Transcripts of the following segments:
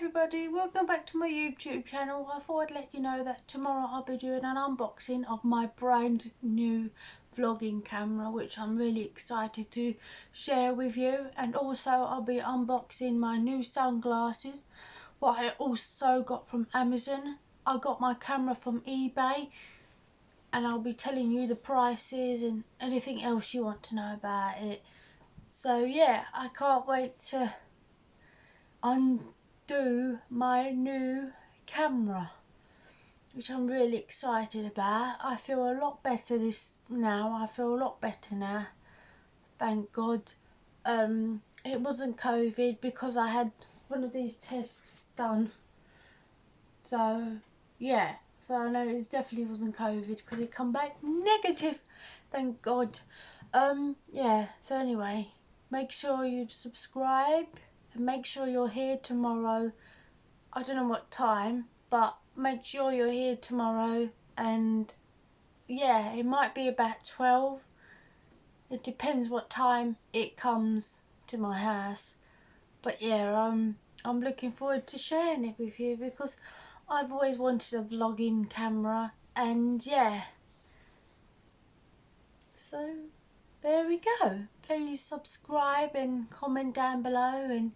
everybody, welcome back to my YouTube channel. I thought I'd let you know that tomorrow I'll be doing an unboxing of my brand new vlogging camera, which I'm really excited to share with you. And also I'll be unboxing my new sunglasses, what I also got from Amazon. I got my camera from eBay, and I'll be telling you the prices and anything else you want to know about it. So yeah, I can't wait to undo my new camera, which I'm really excited about. I feel a lot better now. I feel a lot better now, thank God. It wasn't COVID because I had one of these tests done, so yeah, so I know it definitely wasn't COVID because it come back negative, thank God. Yeah, so anyway, make sure you subscribe and make sure you're here tomorrow. I don't know what time, but make sure you're here tomorrow. And yeah, it might be about 12. It depends what time it comes to my house. But yeah, I'm looking forward to sharing it with you because I've always wanted a vlogging camera, and yeah, so there we go. Please subscribe and comment down below and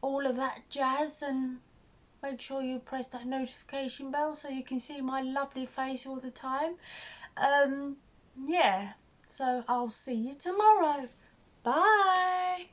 all of that jazz, and make sure you press that notification bell so you can see my lovely face all the time. Yeah, so I'll see you tomorrow. Bye.